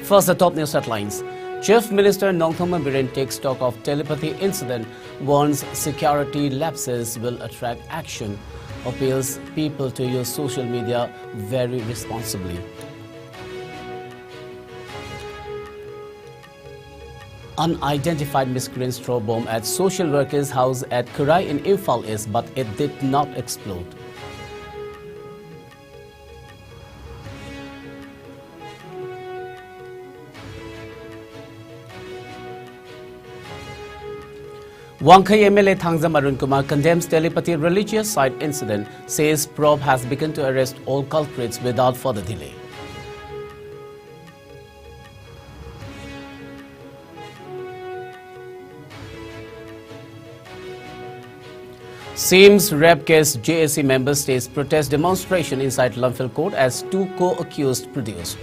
First, the top news headlines. Chief Minister Nongthombam takes stock of telepathy incident, warns security lapses will attract action, appeals people to use social media very responsibly. Unidentified miscreants throw bomb at social workers' house at Kurai in Imphal East, but it did not explode. Wangkai MLA Thangzam Arun Kumar condemns telepathy religious site incident, says probe has begun to arrest all culprits without further delay. Seems rape case JAC member states protest demonstration inside Lumphil court as two co-accused produced.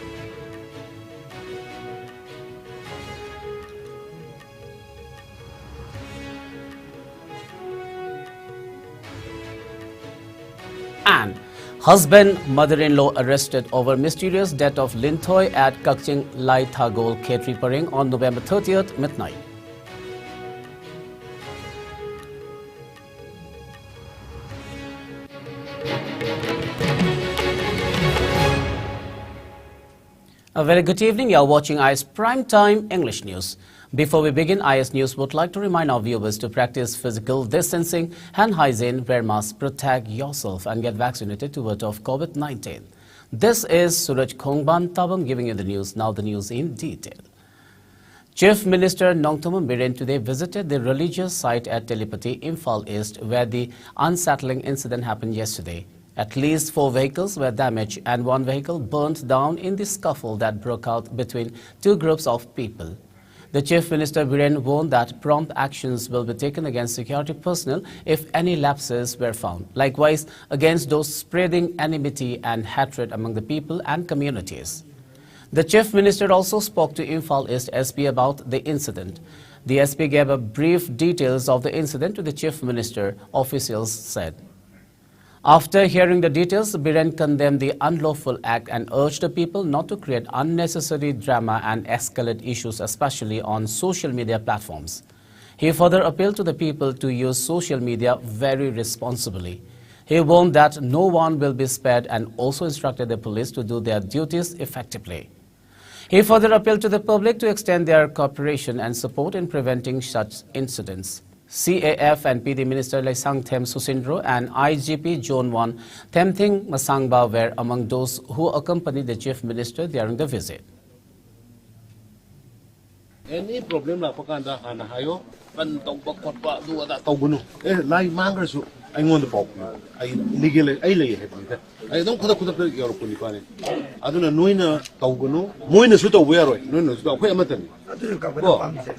And husband, mother-in-law arrested over mysterious death of Lintoy at Kakching Lai Thagol Khetri Paring on November 30th midnight. A very good evening. You are watching IS Prime Time English News. Before we begin, IS News would like to remind our viewers to practice physical distancing, hand hygiene, wear masks, protect yourself and get vaccinated to ward off COVID-19. This is SURAJ KHONGBANTABAM giving you the news. Now the news in detail. Chief Minister Nongthombam today visited the religious site at Telepathy, Imphal East, where the unsettling incident happened yesterday. At least 4 vehicles were damaged and 1 vehicle burnt down in the scuffle that broke out between 2 groups of people. The Chief Minister warned that prompt actions will be taken against security personnel if any lapses were found. Likewise, against those spreading enmity and hatred among the people and communities. The Chief Minister also spoke to Imphal East SP about the incident. The SP gave a brief details of the incident to the Chief Minister, officials said. After hearing the details, Biren condemned the unlawful act and urged the people not to create unnecessary drama and escalate issues, especially on social media platforms. He further appealed to the people to use social media very responsibly. He warned that no one will be spared and also instructed the police to do their duties effectively. He further appealed to the public to extend their cooperation and support in preventing such incidents. CAF and PD Minister Laisang Them Susindro and IGP Zone 1 Themthing Masangba were among those who accompanied the Chief Minister during the visit. Any problem la pakanda hana hayo ban tawba khotba du ada tawgunu lai mangrasu aingon pop ai legal ai lei he ai dong khoda khoda yor puni pane aduna noina tawgunu moina su tawbe yaroi noina su khoi amatani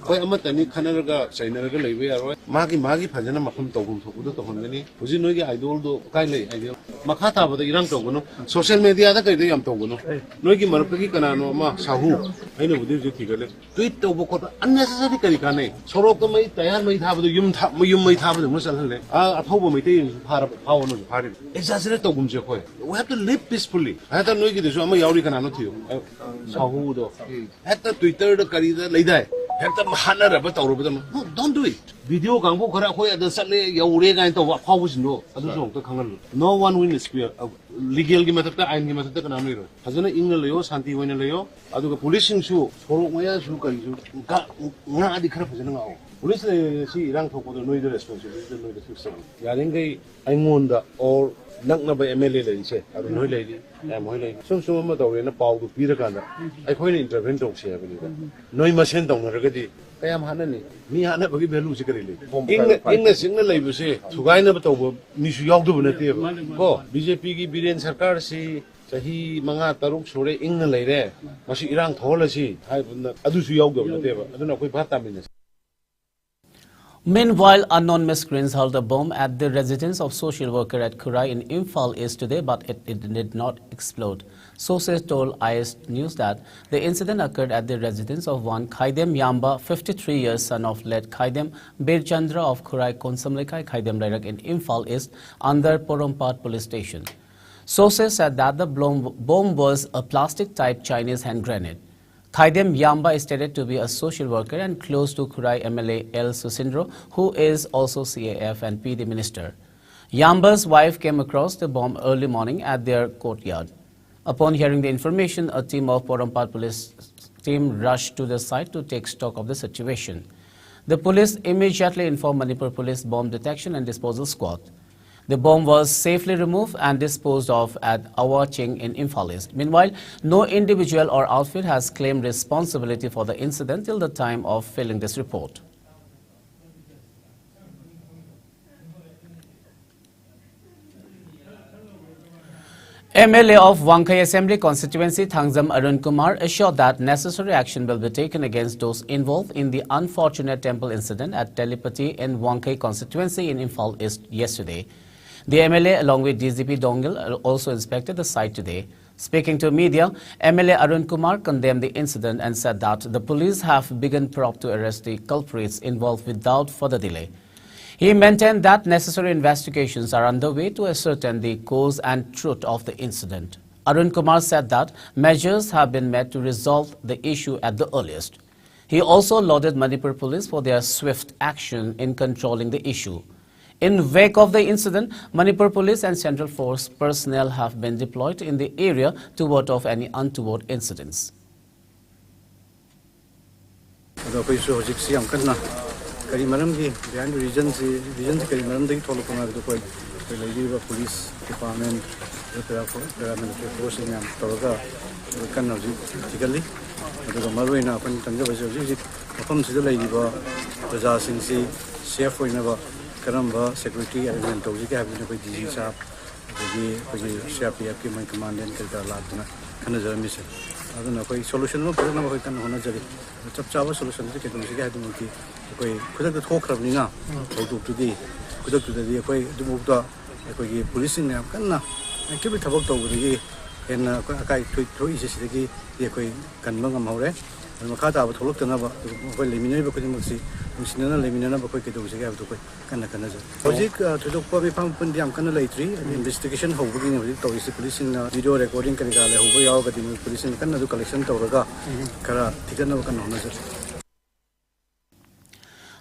khoi amatani khanaraga sainaraga leibe yaroi magi phajana makhum tawgum thokudo tohongani huji noi gi idol do kai lei idol makha tabada irang tawgunu social media da kai de yam tawgunu noi gi marap gi kanano ma sahu aina budi ju thigale tweet tawbo khot unnecessary kari kanai sorok to mai tayar mai thabadu yum mai thabadu musal hale a thobo mai te phar phawno phari exaggerate tawgum je khoi we have to live peacefully hata noi gi de so ma yauri kanano thiyo sahu do hata Twitter da kari da leidai hata mahana raba tawrobada no don't do it video gangbo khara khoi ada sale yaure gain to phawusino adu so to khangal no one will spear legal gi mathakta ain gi mathakta kanam ro hazana ingna leyo shanti hoina leyo aduga police su sorok maya su kari su nga adi khara phajana ngao police si irang thokodo noi the responsibility noi the system yaringai aingonda or nakna ba MLA le se adu noi le am hoi le sum ma dawre na paw du pira kana ai khoi ne intervene to se abani da noi ma sen dong na ragadi kayam hanani mi hana bagi value se kari le inga singna leibu se thugai na ba to mi su yaw du na te ko BJP gi Biren sarkar si sahi manga taruk sore ingna leire masi irang thola si hai adu su yaw du na te ba adu na koi bhata min. Meanwhile, unknown miscreants hurled a bomb at the residence of social worker at Kurai in Imphal East today, but it did not explode. Sources told IS News that the incident occurred at the residence of one Khaidem Yamba, 53 years, son of late Khaidem Birchandra of Kurai Konsamlekai Khaidem Rairak in Imphal East under Porompat police station. Sources said that the bomb was a plastic-type Chinese hand grenade. Thaidem Yamba is stated to be a social worker and close to Khurai MLA L. Susindro, who is also CAF and PD minister. Yamba's wife came across the bomb early morning at their courtyard. Upon hearing the information, a team of Porompat police team rushed to the site to take stock of the situation. The police immediately informed Manipur Police Bomb Detection and Disposal Squad. The bomb was safely removed and disposed of at Awa Ching in Imphal East. Meanwhile, no individual or outfit has claimed responsibility for the incident till the time of filing this report. MLA of Wangkai Assembly constituency Thangzam Arun Kumar assured that necessary action will be taken against those involved in the unfortunate temple incident at Telepati in Wangkai constituency in Imphal East yesterday. The MLA along with DGP Dongil also inspected the site today. Speaking to media, MLA Arun Kumar condemned the incident and said that the police have begun probe to arrest the culprits involved without further delay. He maintained that necessary investigations are underway to ascertain the cause and truth of the incident. Arun Kumar said that measures have been made to resolve the issue at the earliest. He also lauded Manipur Police for their swift action in controlling the issue. In wake of the incident, Manipur Police and Central Force personnel have been deployed in the area to ward off any untoward incidents. Kari maram ki behind the region se kari maram dagi tholo panga do koi lagi police department paramilitary force ne am toroga kan na jikali do maroi na apan tanga bajo ji apam sida lagi ba praja sing si safe hoina ba karam ba security arrangement to ji ka habi koi dg sa ji CRPF ki my commandant ka la duna kana jara mi se aduna koi solution no pura na koi kan hona jari chap chaba solution ji ke dum ji ka hadu ki koi kudak thok khrabni na thok tu di kudak tu di koi dumuk da koi police ne kan na active thabak to gi en kai thui se se gi ye koi kan mangam hore makha ta ba tholok tana ba koi lemina ba koi maksi musina lemina na ba koi ke do se ga to koi kan na ja project thudok pa be pham pun diam kan lai tri investigation ho bu gi to is police na video recording kan ga le ho yaw ga di police kan na do collection to ga kara thikan na kan hona ja.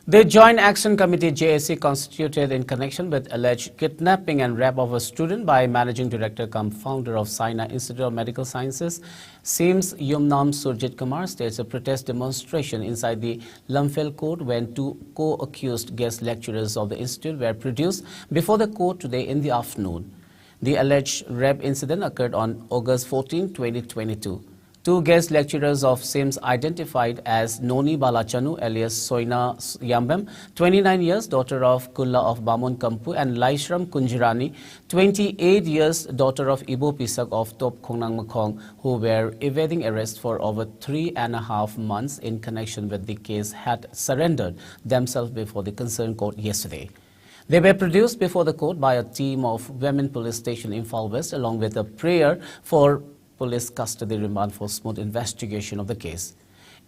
The Joint Action Committee JAC constituted in connection with alleged kidnapping and rape of a student by Managing Director cum founder of Saina Institute of Medical Sciences, Sims Yumnam Surjit Kumar states a protest demonstration inside the Lamphel court when two co-accused guest lecturers of the institute were produced before the court today in the afternoon. The alleged rape incident occurred on August 14, 2022. Two guest lecturers of SIMS identified as Noni Balachanu alias Soina Yambam, 29 years, daughter of Kulla of Bamun Kampu, and Laishram Kunjirani, 28 years, daughter of Ibo Pisak of Top Khongnang Makhong, who were evading arrest for over 3.5 months in connection with the case, had surrendered themselves before the concerned court yesterday. They were produced before the court by a team of Women Police Station in Imphal West along with a prayer for police custody remand for smooth investigation of the case.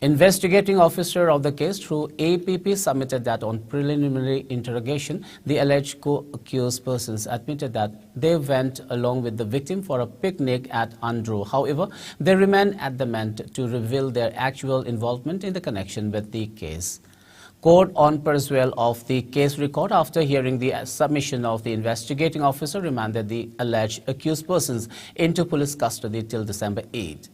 Investigating officer of the case through APP submitted that on preliminary interrogation, the alleged co-accused persons admitted that they went along with the victim for a picnic at Andro. However, they remain adamant to reveal their actual involvement in the connection with the case. Court on perusal of the case record after hearing the submission of the investigating officer remanded the alleged accused persons into police custody till December 8.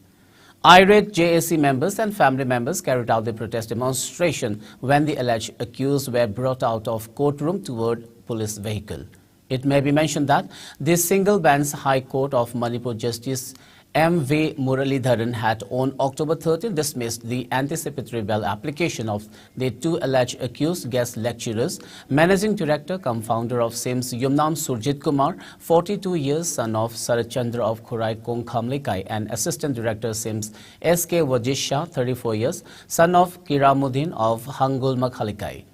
Irate JAC members and family members carried out the protest demonstration when the alleged accused were brought out of courtroom toward police vehicle. It may be mentioned that the single bench High Court of Manipur Justice M.V. Muralidharan had on October 13 dismissed the anticipatory bail application of the two alleged accused guest lecturers, Managing Director cum founder of SIMS Yumnam Surjit Kumar, 42 years, son of Sarachandra of Khurai Kongkhamlekai, and Assistant Director SIMS S.K. Wajisha, 34 years, son of Kiramuddin of Hangul Makhalikai.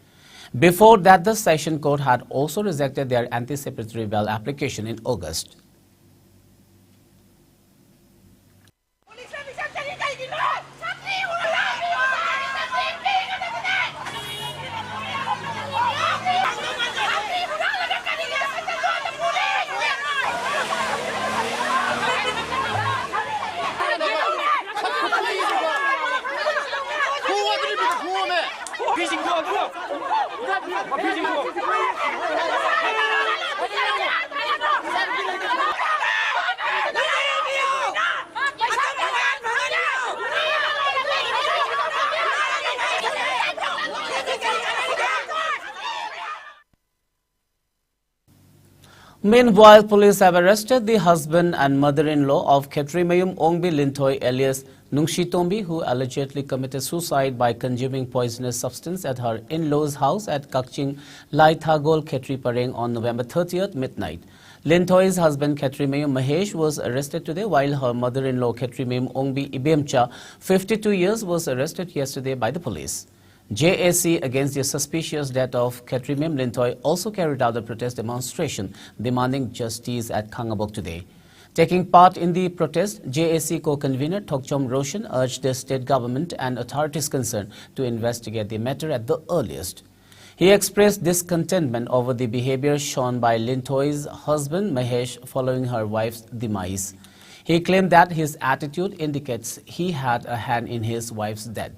Before that, the Session Court had also rejected their anticipatory bail application in August. Meanwhile, police have arrested the husband and mother-in-law of Khetrimayum Ongbi Linthoy alias Nungshi, who allegedly committed suicide by consuming poisonous substance at her in-laws' house at Kakching, Laithagol, Khetri Pareng on November 30th midnight. Linthoy's husband Khetrimayum Mahesh was arrested today, while her mother-in-law Khetrimayum Ongbi Ibemcha, 52 years, was arrested yesterday by the police. JAC against the suspicious death of Khetrimayum Linthoy also carried out a protest demonstration demanding justice at KHONGBANTABAM today. Taking part in the protest, JAC co-convener Thokchom Roshan urged the state government and authorities concerned to investigate the matter at the earliest. He expressed discontentment over the behavior shown by Linthoy's husband Mahesh following her wife's demise. He claimed that his attitude indicates he had a hand in his wife's death.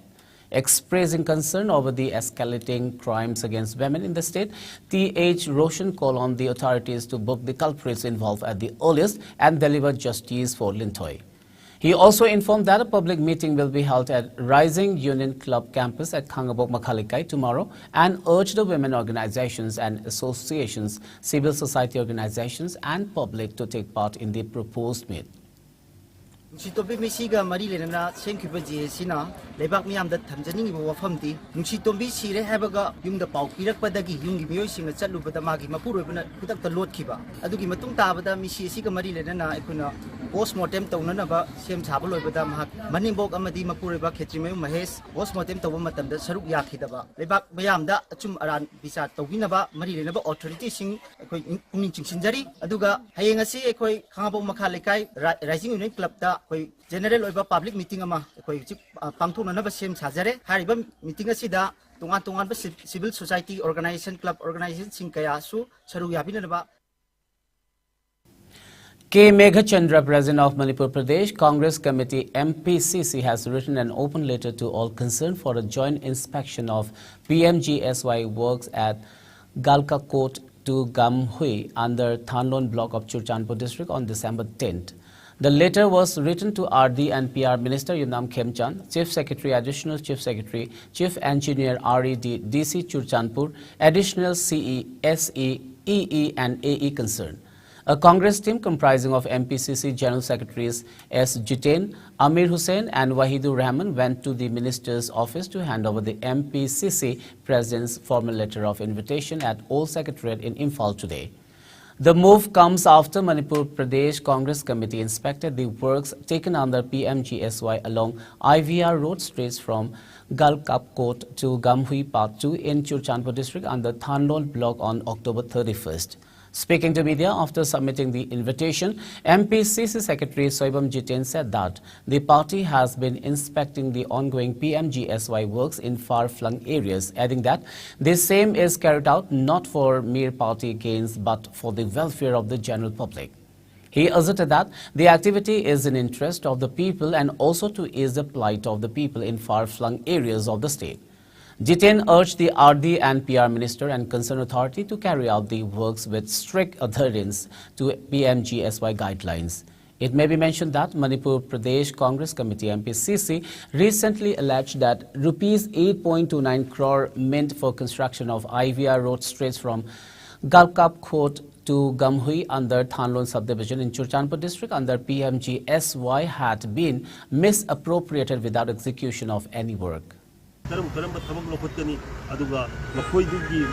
Expressing concern over the escalating crimes against women in the state, T.H. Roshan called on the authorities to book the culprits involved at the earliest and deliver justice for Linthoy. He also informed that a public meeting will be held at Rising Union Club campus at KHONGBANTABAM Makhalikai tomorrow and urged the women organizations and associations, civil society organizations and public to take part in the proposed meet. Nungshitobi Misiga Mari Lena, Senkuba Sina, Lebak Miam that Tanzani Wafamti, Nungshitobi Sire Habaga, Yung the Pau, Pirak Padagi, Yung Miosin, and Salu Batamaki, Mapuru, put up the Lord Kiba. Aduki Matunta, Misi Mari Lena, Epuna, post-mortem Tonanaba, Same Tablo, Badam, Manibok Amadi Mapuriba, Ketrimay Mahes, post-mortem Tawamatam, the Saruk Yakidaba, Lebak Mayamda, Chum Aran, Bisat, Tawinaba, Mari Lenaba, authority sing, Sinjari, Aduga, Hayangasi, Ekoi, KHONGBANTABAM Makhalikai, Rising Union Club. General over public meeting ama pangtuna na ba sem sajare hariba meeting asida tungan ba civil society organization club organization sing kaya su saru yabina na ba. K. Meghachandra, President of Manipur Pradesh Congress Committee MPCC, has written an open letter to all concerned for a joint inspection of PMGSY works at Galkakot to Gamhui under Thanlon block of Churchanpur district on December 10th. The letter was written to RD and PR Minister Yunam Khemchand, Chief Secretary, Additional Chief Secretary, Chief Engineer RED, DC Churchanpur, Additional CE, SE, EE and AE concerned. A Congress team comprising of MPCC General Secretaries S. Jitain, Amir Hussain and Wahidur Rahman went to the Minister's office to hand over the MPCC President's formal letter of invitation at Old Secretariat in Imphal today. The move comes after Manipur Pradesh Congress Committee inspected the works taken under PMGSY along IVR road streets from Galkapkot to Gamhui Part 2 in Churchanpur district under Thanlon block on October 31st. Speaking to media after submitting the invitation, MPCC Secretary Soibam Jitain said that the party has been inspecting the ongoing PMGSY works in far-flung areas, adding that the same is carried out not for mere party gains but for the welfare of the general public. He asserted that the activity is in interest of the people and also to ease the plight of the people in far-flung areas of the state. Jitain urged the RD and PR Minister and concerned authority to carry out the works with strict adherence to PMGSY guidelines. It may be mentioned that Manipur Pradesh Congress Committee MPCC recently alleged that Rs 8.29 crore meant for construction of IVR road streets from Galkapkot to Gamhui under Thanlon subdivision in Churchanpur district under PMGSY had been misappropriated without execution of any work. Karamba thabak lokhotkani aduga makhoidugi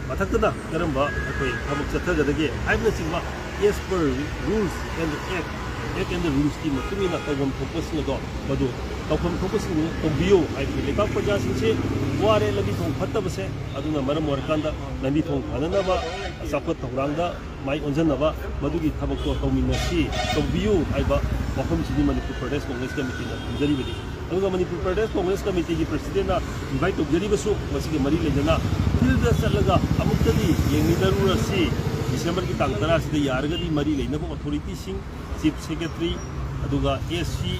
mathakda karamba akoi thabak chathagadage aibna singma as per rules and act and the rules ki matungina tawam thokpasing do madu tawam thokpasing tobiyo aibi lekak praja singse ware labi thong phattabase aduna maram warkanda lambi thong phananaba sapot thorangda mai onjanaba madugi thabak to tawminasi tobiyo aiba wafam sini Manipur Pradesh Congress Committee na jaribadi Manipur Pradesh Congress Committee President invite to Garibasu, Masiki Mari Lena, Hilda Salaga, Amukadi, Yengidarura C, December Kitangara, the Yargadi Mari Lena Authority Sing, Chief Secretary, Aduga, ESC,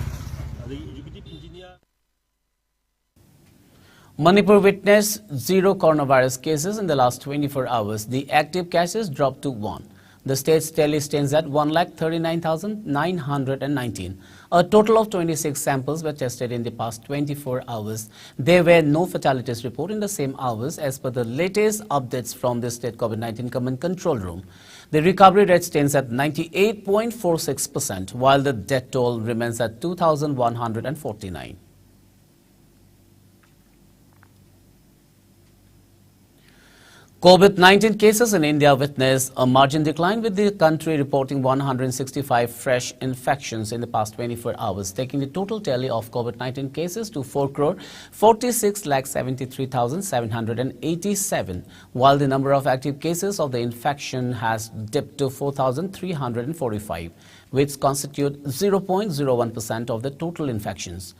the Executive Engineer. Manipur witnessed 0 coronavirus cases in the last 24 hours. The active cases dropped to 1. The state's tally stands at 1,39,919. A total of 26 samples were tested in the past 24 hours. There were no fatalities reported in the same hours as per the latest updates from the state COVID-19 command control room. The recovery rate stands at 98.46%, while the death toll remains at 2,149. COVID-19 cases in India witnessed a margin decline, with the country reporting 165 fresh infections in the past 24 hours, taking the total tally of COVID-19 cases to 4,46,73,787, while the number of active cases of the infection has dipped to 4,345, which constitute 0.01% of the total infections.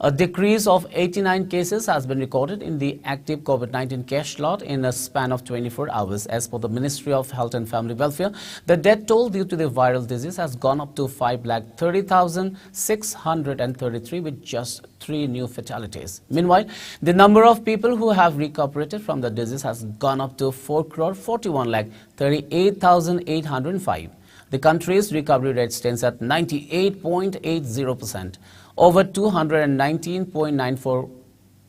A decrease of 89 cases has been recorded in the active COVID-19 case lot in a span of 24 hours. As per the Ministry of Health and Family Welfare, the death toll due to the viral disease has gone up to 5,30,633, with just 3 new fatalities. Meanwhile, the number of people who have recuperated from the disease has gone up to 4,41,38,805. The country's recovery rate stands at 98.80%. Over 219.94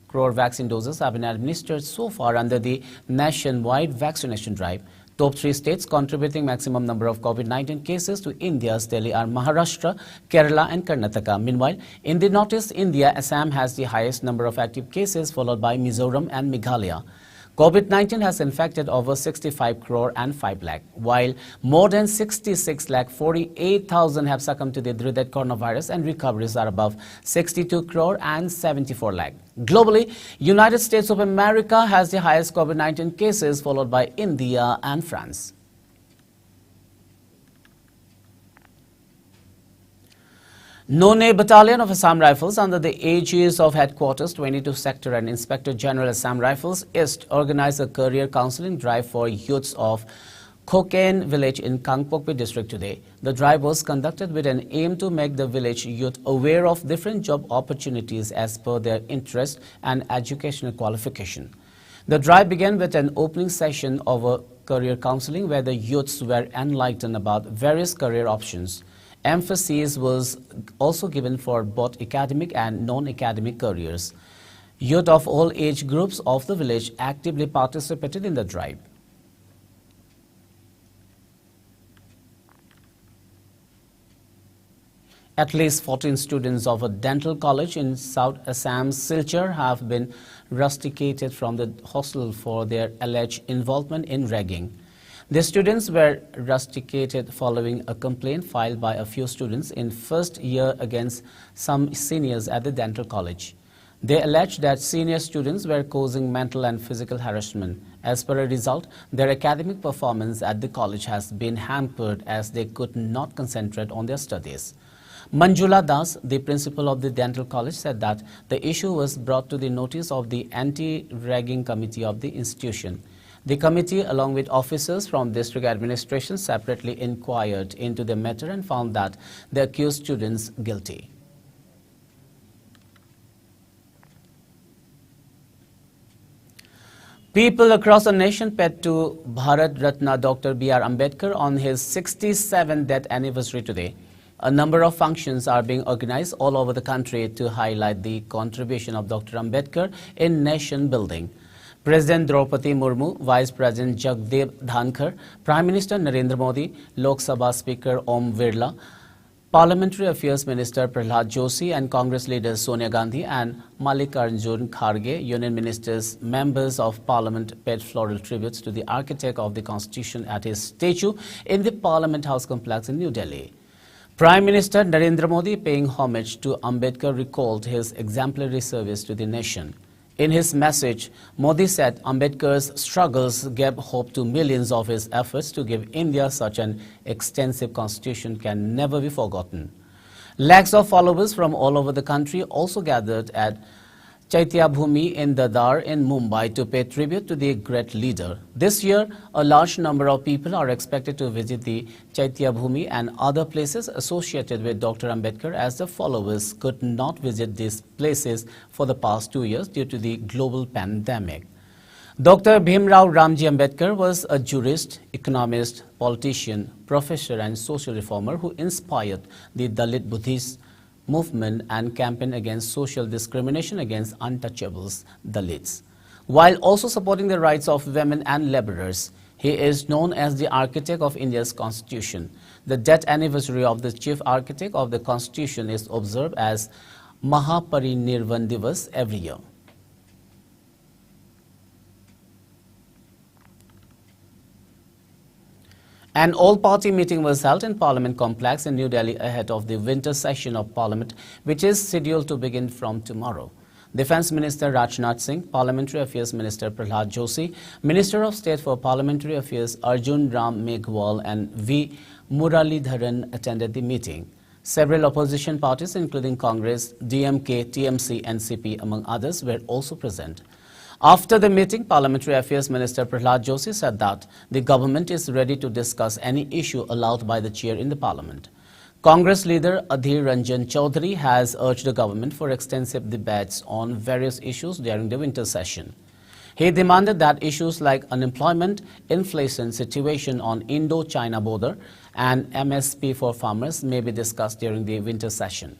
crore vaccine doses have been administered so far under the nationwide vaccination drive. Top 3 states contributing maximum number of COVID-19 cases to India's tally are Maharashtra, Kerala and Karnataka. Meanwhile, in the Northeast India, Assam has the highest number of active cases, followed by Mizoram and Meghalaya. COVID-19 has infected over 65 crore and 5 lakh, while more than 66 lakh 48,000 have succumbed to the dreaded coronavirus, and recoveries are above 62 crore and 74 lakh. Globally, United States of America has the highest COVID-19 cases, followed by India and France. None Battalion of Assam Rifles, under the aegis of Headquarters 22 Sector and Inspector General Assam Rifles East, organized a career counseling drive for youths of Khoken village in Kangpokpi district today. The drive was conducted with an aim to make the village youth aware of different job opportunities as per their interest and educational qualification. The drive began with an opening session of a career counseling where the youths were enlightened about various career options. Emphasis was also given for both academic and non-academic careers. Youth of all age groups of the village actively participated in the drive. At least 14 students of a dental college in South Assam's Silchar have been rusticated from the hostel for their alleged involvement in ragging. The students were rusticated following a complaint filed by a few students in first year against some seniors at the dental college. They alleged that senior students were causing mental and physical harassment. As per a result, their academic performance at the college has been hampered as they could not concentrate on their studies. Manjula Das, the principal of the dental college, said that the issue was brought to the notice of the anti-ragging committee of the institution. The committee, along with officers from district administration, separately inquired into the matter and found that the accused students guilty. People across the nation paid to Bharat Ratna Dr. B.R. Ambedkar on his 67th death anniversary today. A number of functions are being organized all over the country to highlight the contribution of Dr. Ambedkar in nation building. President Draupadi Murmu, Vice President Jagdeep Dhankar, Prime Minister Narendra Modi, Lok Sabha Speaker Om Birla, Parliamentary Affairs Minister Prahlad Joshi and Congress leaders Sonia Gandhi and Mallikarjun Kharge, Union Ministers, members of Parliament paid floral tributes to the architect of the Constitution at his statue in the Parliament House complex in New Delhi. Prime Minister Narendra Modi, paying homage to Ambedkar, recalled his exemplary service to the nation. In his message, Modi said Ambedkar's struggles gave hope to millions of his efforts to give India such an extensive constitution can never be forgotten. Lakhs of followers from all over the country also gathered at Chaitya Bhumi in Dadar in Mumbai to pay tribute to the great leader. This year, a large number of people are expected to visit the Chaitya Bhumi and other places associated with Dr. Ambedkar, as the followers could not visit these places for the past 2 years due to the global pandemic. Dr. Bhimrao Ramji Ambedkar was a jurist, economist, politician, professor and social reformer who inspired the Dalit Buddhist movement and campaign against social discrimination against untouchables, Dalits. While also supporting the rights of women and laborers, he is known as the architect of India's constitution. The death anniversary of the chief architect of the constitution is observed as Mahaparinirvan Divas every year. An all-party meeting was held in Parliament complex in New Delhi ahead of the winter session of Parliament, which is scheduled to begin from tomorrow. Defence Minister Rajnath Singh, Parliamentary Affairs Minister Prahlad Joshi, Minister of State for Parliamentary Affairs Arjun Ram Meghwal and V. Muralidharan attended the meeting. Several opposition parties, including Congress, DMK, TMC, NCP, among others, were also present. After the meeting, Parliamentary Affairs Minister Prahlad Joshi said that the government is ready to discuss any issue allowed by the chair in the Parliament. Congress leader Adhir Ranjan Chaudhary has urged the government for extensive debates on various issues during the winter session. He demanded that issues like unemployment, inflation, situation on Indo-China border and MSP for farmers may be discussed during the winter session.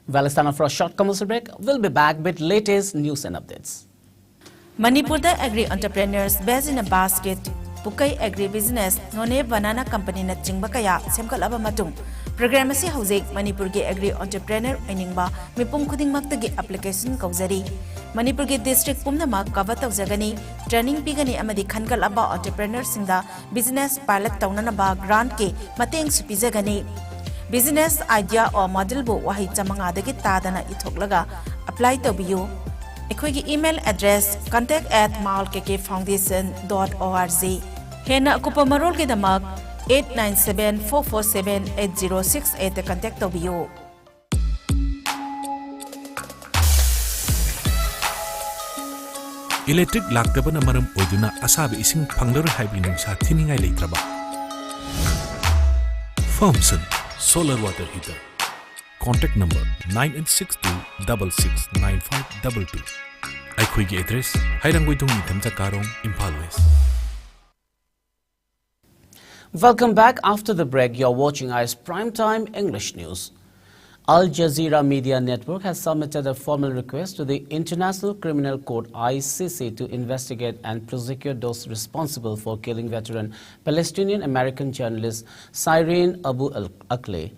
Well, it's time for a short commercial break. We'll be back with latest news and updates. Manipurda agri entrepreneurs based in a basket, Pukai agri business, None banana company na chingba kaya semkalaba matung. Program asi haujek Manipur ge agri entrepreneur ainingba mipum khuding maktagi application kauzari. Manipur ge district pumnamak cover tawjagani, training pigani amadi khankalaba entrepreneur singda business pilot tawnanaba grant ke mateng supijagani. Business idea or model bu wahi chamanga dagi tadana ithoglaga apply to biyu. Ekhoi email address contact@malkkfoundation.org. Hena akupa marol ke damak 897-447-8068 contact to biyu. Electric laktabana maram oiduna asabi ising phanglar haibi nungsa thiningai leitraba. Thompson Solar Water Heater. Contact number 9862669522. Aikhoigi address Hairanggoidong Nitamta Karong, Impal West. Welcome back. After the break, you're watching ICE Primetime English News. Al Jazeera Media Network has submitted a formal request to the International Criminal Court (ICC) to investigate and prosecute those responsible for killing veteran Palestinian-American journalist Cyrene Abu Akleh.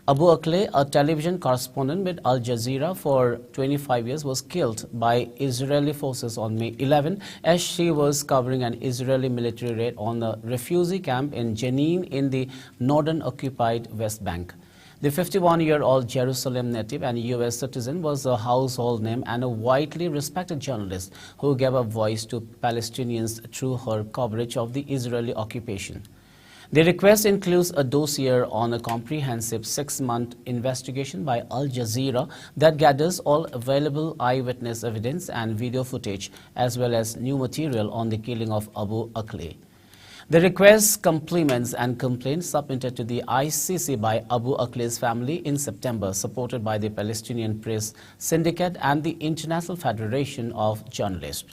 Abu Akleh, a television correspondent with Al Jazeera for 25 years, was killed by Israeli forces on May 11 as she was covering an Israeli military raid on a refugee camp in Jenin in the northern occupied West Bank. The 51-year-old Jerusalem native and U.S. citizen was a household name and a widely respected journalist who gave a voice to Palestinians through her coverage of the Israeli occupation. The request includes a dossier on a comprehensive 6-month investigation by Al Jazeera that gathers all available eyewitness evidence and video footage, as well as new material on the killing of Abu Akleh. The request complements and complaints submitted to the ICC by Abu Akleh's family in September, supported by the Palestinian Press Syndicate and the International Federation of Journalists.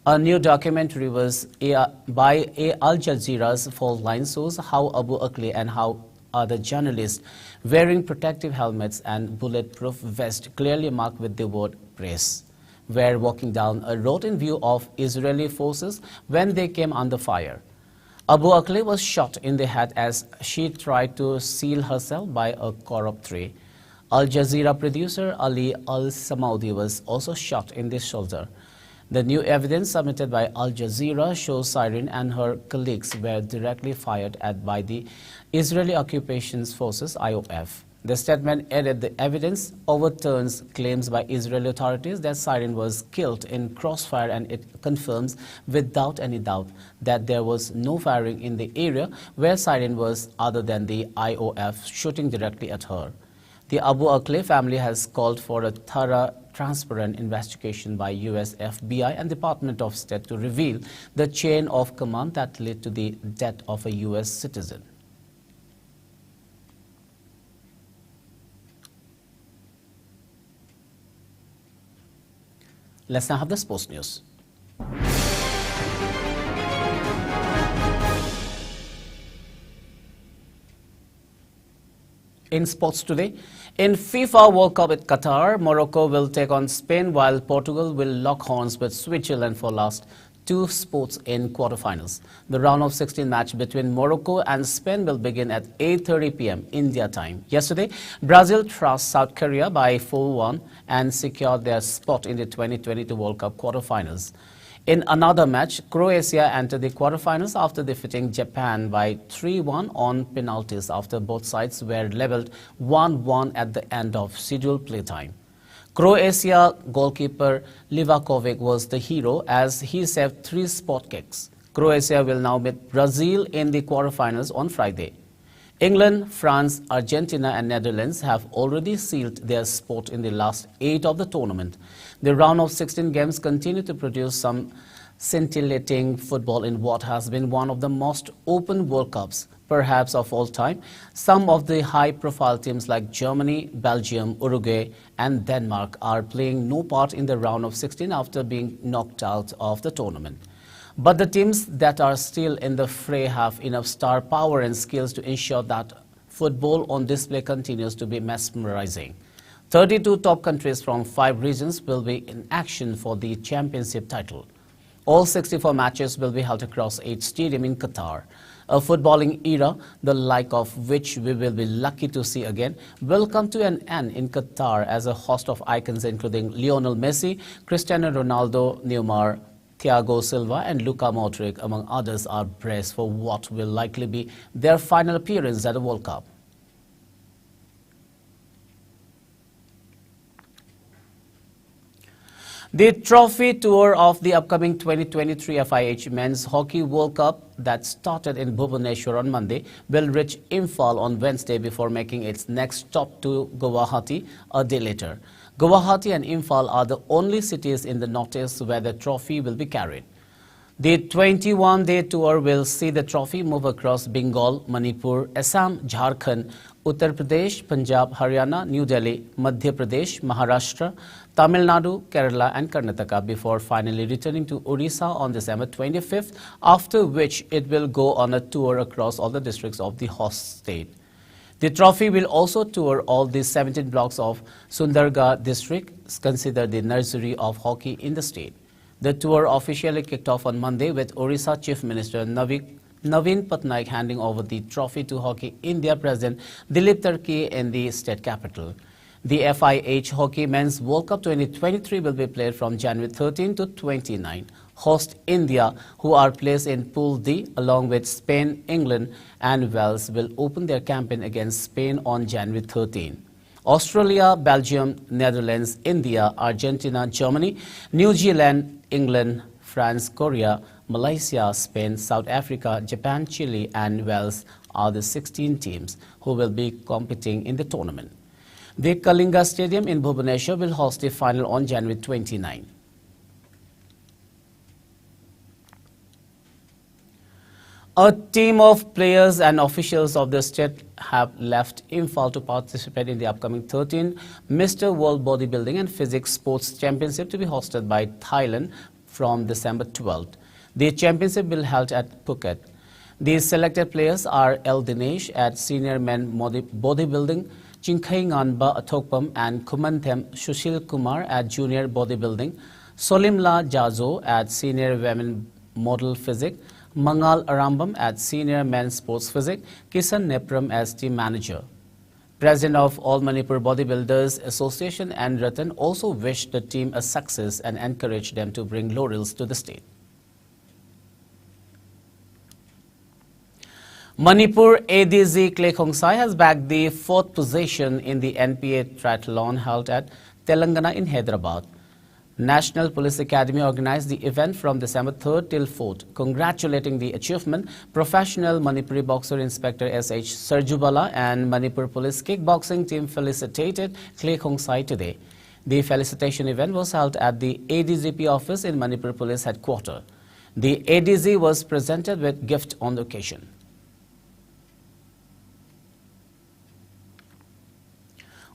A new documentary by Al Jazeera's Fault Line shows how Abu Akleh and how other journalists wearing protective helmets and bulletproof vests clearly marked with the word press were walking down a road in view of Israeli forces when they came under fire. Abu Akleh was shot in the head as she tried to seal herself by a corrupt tree. Al Jazeera producer Ali Al-Samaudi was also shot in the shoulder. The new evidence submitted by Al Jazeera shows Cyrene and her colleagues were directly fired at by the Israeli Occupation Forces (IOF). The statement added the evidence overturns claims by Israeli authorities that Siren was killed in crossfire, and it confirms without any doubt that there was no firing in the area where Siren was other than the IOF shooting directly at her. The Abu Akleh family has called for a thorough, transparent investigation by US FBI and Department of State to reveal the chain of command that led to the death of a US citizen. Let's now have the sports news. In sports today, in FIFA World Cup at Qatar, Morocco will take on Spain while Portugal will lock horns with Switzerland for last two spots in quarterfinals. The round of 16 match between Morocco and Spain will begin at 8:30 p.m. India time. Yesterday, Brazil thrashed South Korea by 4-1 and secured their spot in the 2022 World Cup quarterfinals. In another match, Croatia entered the quarterfinals after defeating Japan by 3-1 on penalties after both sides were leveled 1-1 at the end of scheduled playtime. Croatia goalkeeper Livakovic was the hero as he saved 3 spot kicks. Croatia will now meet Brazil in the quarterfinals on Friday. England, France, Argentina and Netherlands have already sealed their spot in the last 8 of the tournament. The round of 16 games continue to produce some scintillating football in what has been one of the most open World Cups, perhaps of all time. Some of the high-profile teams like Germany, Belgium, Uruguay and Denmark are playing no part in the round of 16 after being knocked out of the tournament. But the teams that are still in the fray have enough star power and skills to ensure that football on display continues to be mesmerizing. 32 top countries from 5 regions will be in action for the championship title. All 64 matches will be held across 8 stadiums in Qatar. A footballing era, the like of which we will be lucky to see again, will come to an end in Qatar as a host of icons including Lionel Messi, Cristiano Ronaldo, Neymar, Thiago Silva and Luka Modric, among others, are braced for what will likely be their final appearance at the World Cup. The trophy tour of the upcoming 2023 FIH Men's Hockey World Cup that started in Bhubaneswar on Monday will reach Imphal on Wednesday before making its next stop to Guwahati a day later. Guwahati and Imphal are the only cities in the northeast where the trophy will be carried. The 21-day tour will see the trophy move across Bengal, Manipur, Assam, Jharkhand, Uttar Pradesh, Punjab, Haryana, New Delhi, Madhya Pradesh, Maharashtra, Tamil Nadu, Kerala and Karnataka before finally returning to Odisha on December 25th, after which it will go on a tour across all the districts of the host state. The trophy will also tour all the 17 blocks of Sundargarh district, considered the nursery of hockey in the state. The tour officially kicked off on Monday with Orissa Chief Minister Naveen Patnaik handing over the trophy to Hockey India President Dilip Tarki in the state capital. The FIH Hockey Men's World Cup 2023 will be played from January 13 to 29. Host India, who are placed in Pool D along with Spain, England and Wales, will open their campaign against Spain on January 13. Australia, Belgium, Netherlands, India, Argentina, Germany, New Zealand, England, France, Korea, Malaysia, Spain, South Africa, Japan, Chile and Wales are the 16 teams who will be competing in the tournament. The Kalinga Stadium in Bhubaneswar will host the final on January 29. A team of players and officials of the state have left Imphal to participate in the upcoming 13th Mr. World Bodybuilding and Physics Sports Championship to be hosted by Thailand from December 12th. The championship will be held at Phuket. The selected players are El Dinesh at Senior Men Bodybuilding, Chinkai Nganba Athokpam and Kumanthem Sushil Kumar at Junior Bodybuilding, Solimla Jazo at Senior Women Model Physics, Mangal Arambam at Senior Men's Sports Physics, Kisan Nepram as Team Manager. President of All Manipur Bodybuilders Association and Ratan also wished the team a success and encouraged them to bring laurels to the state. Manipur ADZ KHONGBANTABAM has bagged the 4th position in the NPA triathlon held at Telangana in Hyderabad. National Police Academy organized the event from December 3rd till 4th. Congratulating the achievement, professional Manipuri boxer Inspector S.H. Sarjubala and Manipur Police kickboxing team felicitated KHONGBANTABAM today. The felicitation event was held at the ADZP office in Manipur Police headquarters. The ADZ was presented with gift on the occasion.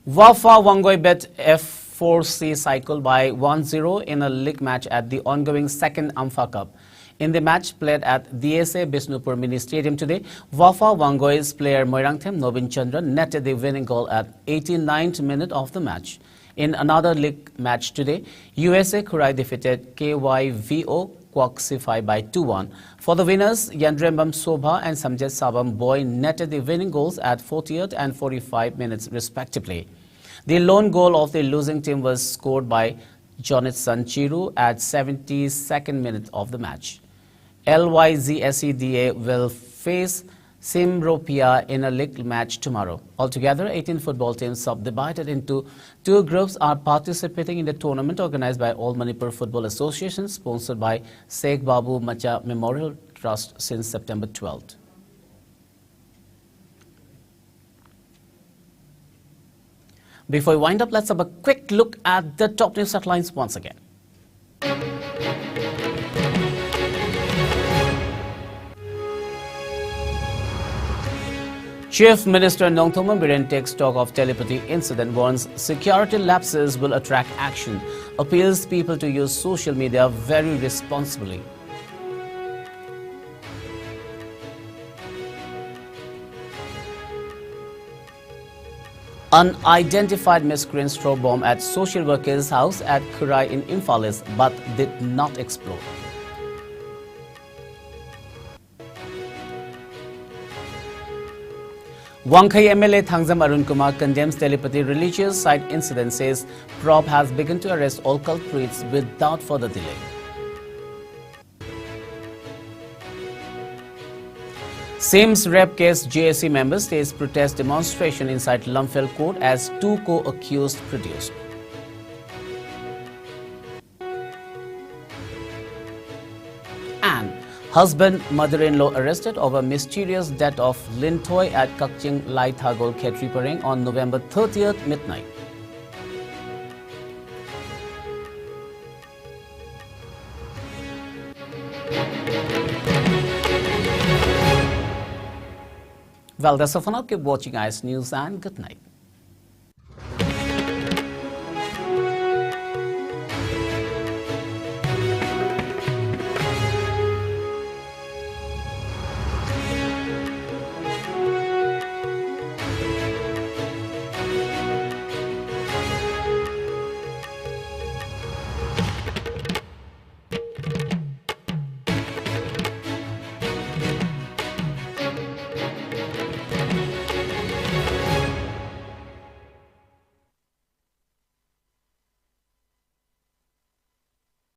Wafa Wangoi bet F4C cycle by 1-0 in a league match at the ongoing second Ampha Cup. In the match played at DSA Bishnupur Mini Stadium today, Wafa Wangoi's player Moirangthem Nobin Chandran netted the winning goal at 89th minute of the match. In another league match today, USA Kurai defeated KYVO Kwaksify by 2-1. For the winners, Yandrembam Sobha and Samjet Sabam Boy netted the winning goals at 40th and 45 minutes respectively. The lone goal of the losing team was scored by Jonit Sanchiru at 72nd minute of the match. LYZSEDA will face Simropia in a league match tomorrow. Altogether, 18 football teams subdivided into 2 groups are participating in the tournament organized by All Manipur Football Association, sponsored by Sheikh Babu Macha Memorial Trust since September 12th. Before we wind up, let's have a quick look at the top news headlines once again. Chief Minister Nongthoma Biren takes stock of telepathy incident, warns security lapses will attract action, appeals people to use social media very responsibly. Unidentified miscreant throw bomb at social worker's house at Kurai in Imphalis but did not explode. Wangkai MLA Thangzam Arun Kumar condemns telepathy religious site incident, says probe has begun to arrest all culprits without further delay. Sims rape case JSC members stage protest demonstration inside Lumphel court as 2 co-accused produced. And husband, mother-in-law arrested over mysterious death of Lintoy at Kakching Lai Thagol Khetri Pareng on November 30th midnight. Well, that's all for now. Keep watching IS News and good night.